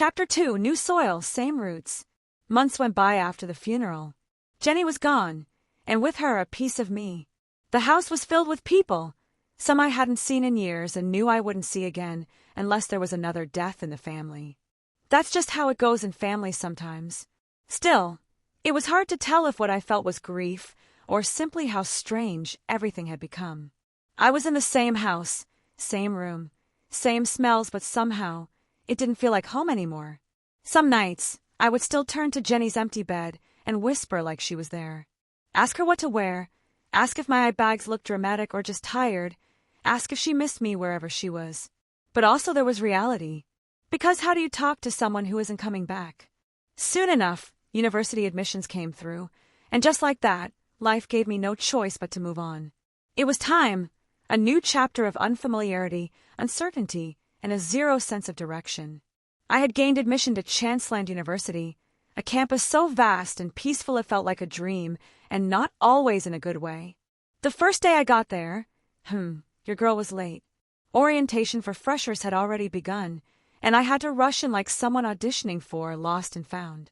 Chapter 2, New Soil, Same Roots. Months went by after the funeral. Jenny was gone, and with her a piece of me. The house was filled with people, some I hadn't seen in years and knew I wouldn't see again unless there was another death in the family. That's just how it goes in families sometimes. Still, it was hard to tell if what I felt was grief or simply how strange everything had become. I was in the same house, same room, same smells, but somehow it didn't feel like home anymore. Some nights, I would still turn to Jenny's empty bed and whisper like she was there. Ask her what to wear, ask if my eye bags looked dramatic or just tired, ask if she missed me wherever she was. But also there was reality. Because how do you talk to someone who isn't coming back? Soon enough, university admissions came through, and just like that, life gave me no choice but to move on. It was time, a new chapter of unfamiliarity, uncertainty, and a zero sense of direction. I had gained admission to Chanceland University, a campus so vast and peaceful it felt like a dream, and not always in a good way. The first day I got there, your girl was late. Orientation for freshers had already begun, and I had to rush in like someone auditioning for Lost and Found.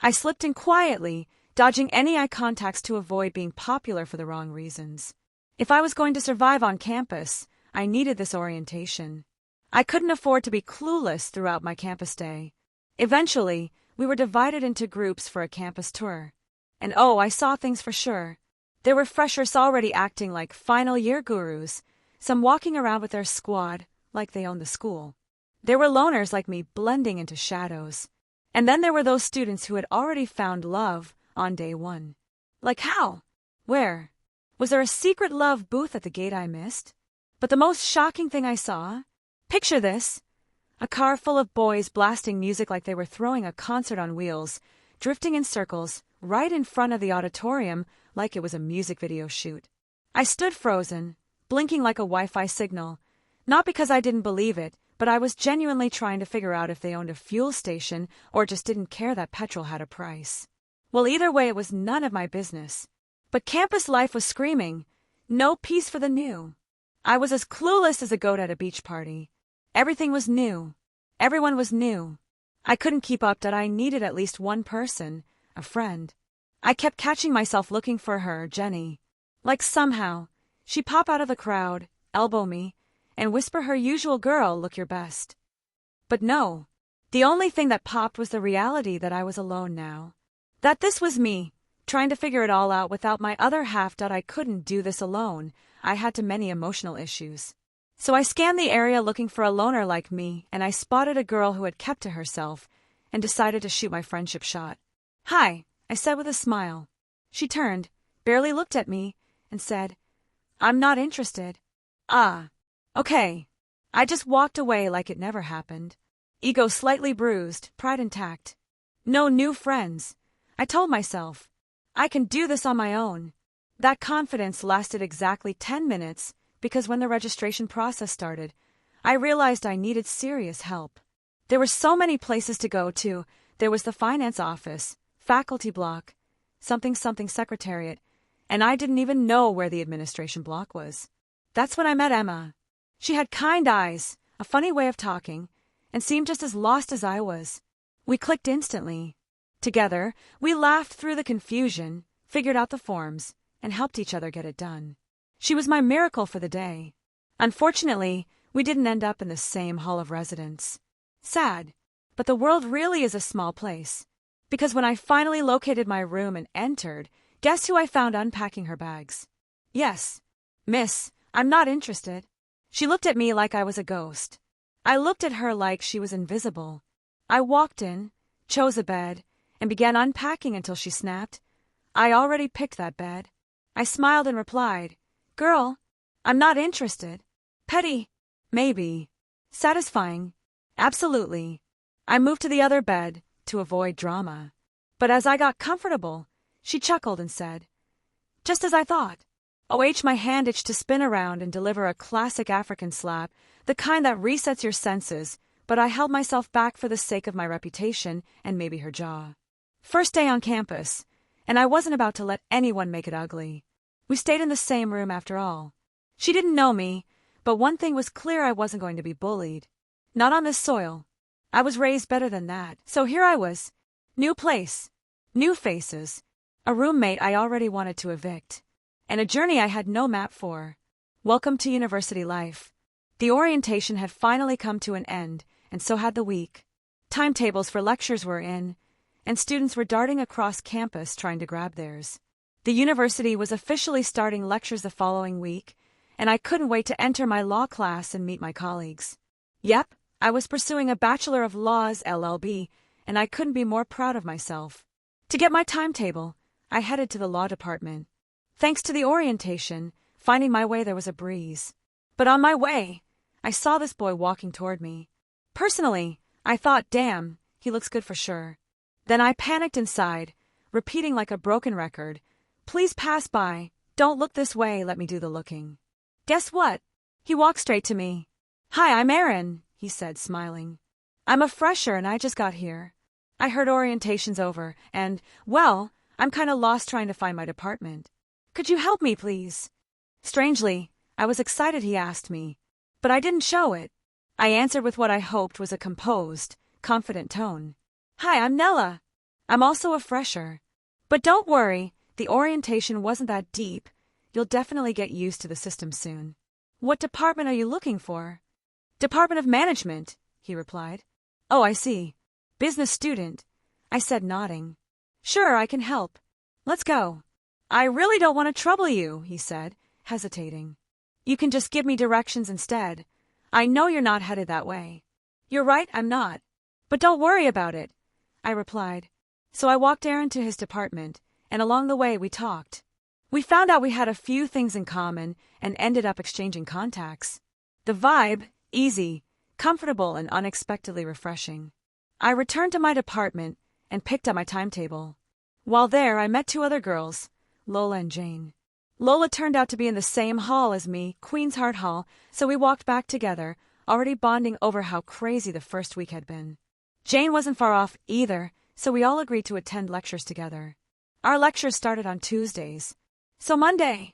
I slipped in quietly, dodging any eye contacts to avoid being popular for the wrong reasons. If I was going to survive on campus, I needed this orientation. I couldn't afford to be clueless throughout my campus day. Eventually, we were divided into groups for a campus tour. And oh, I saw things for sure. There were freshers already acting like final year gurus, some walking around with their squad like they owned the school. There were loners like me blending into shadows. And then there were those students who had already found love on day one. Like how? Where? Was there a secret love booth at the gate I missed? But the most shocking thing I saw? Picture this. A car full of boys blasting music like they were throwing a concert on wheels, drifting in circles, right in front of the auditorium like it was a music video shoot. I stood frozen, blinking like a Wi-Fi signal, not because I didn't believe it, but I was genuinely trying to figure out if they owned a fuel station or just didn't care that petrol had a price. Well, either way, it was none of my business. But campus life was screaming, no peace for the new. I was as clueless as a goat at a beach party. Everything was new. Everyone was new. I couldn't keep up that I needed at least one person, a friend. I kept catching myself looking for her, Jenny. Like somehow, she'd pop out of the crowd, elbow me, and whisper her usual girl, look your best. But no, the only thing that popped was the reality that I was alone now. That this was me, trying to figure it all out without my other half. That I couldn't do this alone. I had too many emotional issues. So I scanned the area looking for a loner like me, and I spotted a girl who had kept to herself and decided to shoot my friendship shot. Hi, I said with a smile. She turned, barely looked at me, and said, I'm not interested. Ah, okay. I just walked away like it never happened. Ego slightly bruised, pride intact. No new friends. I told myself, I can do this on my own. That confidence lasted exactly 10 minutes because when the registration process started, I realized I needed serious help. There were so many places to go to. There was the finance office, faculty block, something secretariat, and I didn't even know where the administration block was. That's when I met Emma. She had kind eyes, a funny way of talking, and seemed just as lost as I was. We clicked instantly. Together, we laughed through the confusion, figured out the forms, and helped each other get it done. She was my miracle for the day. Unfortunately, we didn't end up in the same hall of residence. Sad, but the world really is a small place. Because when I finally located my room and entered, guess who I found unpacking her bags? Yes, miss, I'm not interested. She looked at me like I was a ghost. I looked at her like she was invisible. I walked in, chose a bed, and began unpacking until she snapped, I already picked that bed. I smiled and replied, Girl, I'm not interested. Petty, maybe. Satisfying, absolutely. I moved to the other bed to avoid drama. But as I got comfortable, she chuckled and said, Just as I thought. My hand itched to spin around and deliver a classic African slap, the kind that resets your senses, but I held myself back for the sake of my reputation and maybe her jaw. First day on campus, and I wasn't about to let anyone make it ugly. We stayed in the same room after all. She didn't know me, but one thing was clear: I wasn't going to be bullied. Not on this soil. I was raised better than that, so here I was. New place, new faces, a roommate I already wanted to evict, and a journey I had no map for. Welcome to university life. The orientation had finally come to an end, and so had the week. Timetables for lectures were in, and students were darting across campus trying to grab theirs. The university was officially starting lectures the following week, and I couldn't wait to enter my law class and meet my colleagues. Yep, I was pursuing a Bachelor of Laws LLB, and I couldn't be more proud of myself. To get my timetable, I headed to the law department. Thanks to the orientation, finding my way there was a breeze. But on my way, I saw this boy walking toward me. Personally, I thought, damn, he looks good for sure. Then I panicked inside, repeating like a broken record, please pass by, don't look this way, let me do the looking. Guess what? He walked straight to me. Hi, I'm Aaron, he said, smiling. I'm a fresher and I just got here. I heard orientation's over and, well, I'm kinda lost trying to find my department. Could you help me, please? Strangely, I was excited he asked me, but I didn't show it. I answered with what I hoped was a composed, confident tone. Hi, I'm Nella. I'm also a fresher. But don't worry, the orientation wasn't that deep. You'll definitely get used to the system soon. What department are you looking for? Department of Management, he replied. Oh, I see. Business student, I said, nodding. Sure, I can help. Let's go. I really don't want to trouble you, he said, hesitating. You can just give me directions instead. I know you're not headed that way. You're right, I'm not. But don't worry about it, I replied. So I walked Aaron to his department, and along the way we talked. We found out we had a few things in common and ended up exchanging contacts. The vibe, easy, comfortable, and unexpectedly refreshing. I returned to my department and picked up my timetable. While there, I met two other girls, Lola and Jane. Lola turned out to be in the same hall as me, Queen's Heart Hall, so we walked back together, already bonding over how crazy the first week had been. Jane wasn't far off either, so we all agreed to attend lectures together. Our lectures started on Tuesdays. So Monday,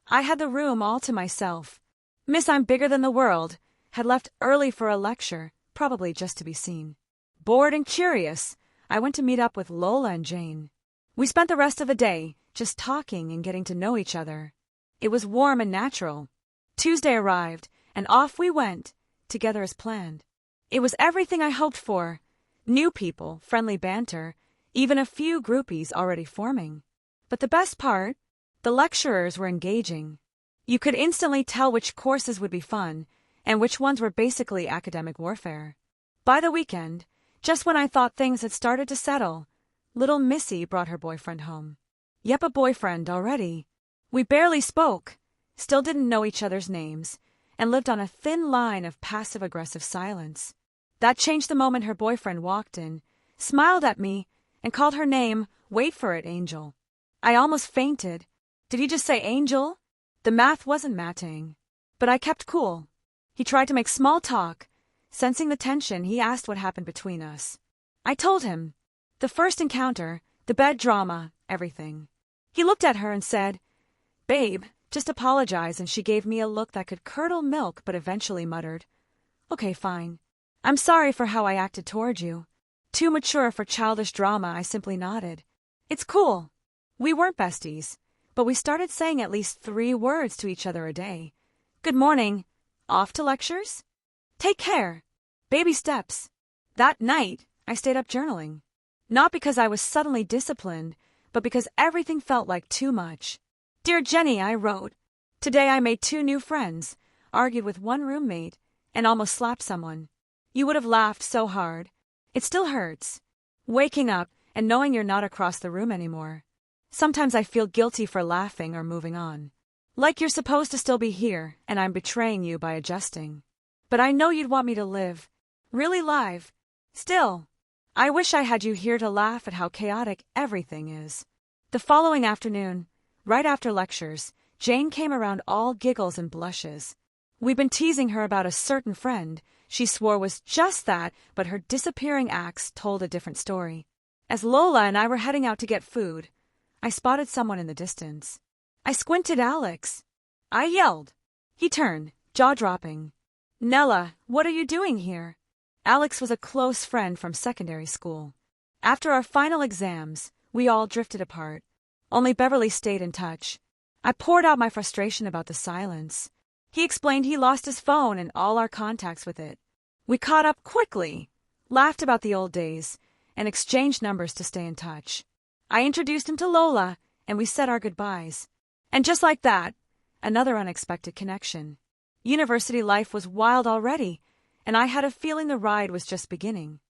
I had the room all to myself. Miss I'm Bigger Than the World had left early for a lecture, probably just to be seen. Bored and curious, I went to meet up with Lola and Jane. We spent the rest of the day just talking and getting to know each other. It was warm and natural. Tuesday arrived, and off we went, together as planned. It was everything I hoped for. New people, friendly banter, even a few groupies already forming. But the best part? The lecturers were engaging. You could instantly tell which courses would be fun, and which ones were basically academic warfare. By the weekend, just when I thought things had started to settle, little Missy brought her boyfriend home. Yep, a boyfriend already. We barely spoke, still didn't know each other's names, and lived on a thin line of passive-aggressive silence. That changed the moment her boyfriend walked in, smiled at me, and called her name, wait for it, Angel. I almost fainted. Did he just say Angel? The math wasn't matching. But I kept cool. He tried to make small talk. Sensing the tension, he asked what happened between us. I told him. The first encounter, the bed drama, everything. He looked at her and said, Babe, just apologize, and she gave me a look that could curdle milk but eventually muttered, Okay, fine. I'm sorry for how I acted toward you. Too mature for childish drama, I simply nodded. It's cool. We weren't besties, but we started saying at least 3 words to each other a day. Good morning. Off to lectures? Take care. Baby steps. That night, I stayed up journaling. Not because I was suddenly disciplined, but because everything felt like too much. Dear Jenny, I wrote. Today I made 2 new friends, argued with 1 roommate, and almost slapped someone. You would have laughed so hard. It still hurts. Waking up and knowing you're not across the room anymore. Sometimes I feel guilty for laughing or moving on. Like you're supposed to still be here, and I'm betraying you by adjusting. But I know you'd want me to live. Really live. Still. I wish I had you here to laugh at how chaotic everything is. The following afternoon, right after lectures, Jane came around all giggles and blushes. We'd been teasing her about a certain friend she swore was just that, but her disappearing acts told a different story. As Lola and I were heading out to get food, I spotted someone in the distance. I squinted Alex. I yelled. He turned, jaw-dropping. Nella, what are you doing here? Alex was a close friend from secondary school. After our final exams, we all drifted apart. Only Beverly stayed in touch. I poured out my frustration about the silence. He explained he lost his phone and all our contacts with it. We caught up quickly, laughed about the old days, and exchanged numbers to stay in touch. I introduced him to Lola, and we said our goodbyes. And just like that, another unexpected connection. University life was wild already, and I had a feeling the ride was just beginning.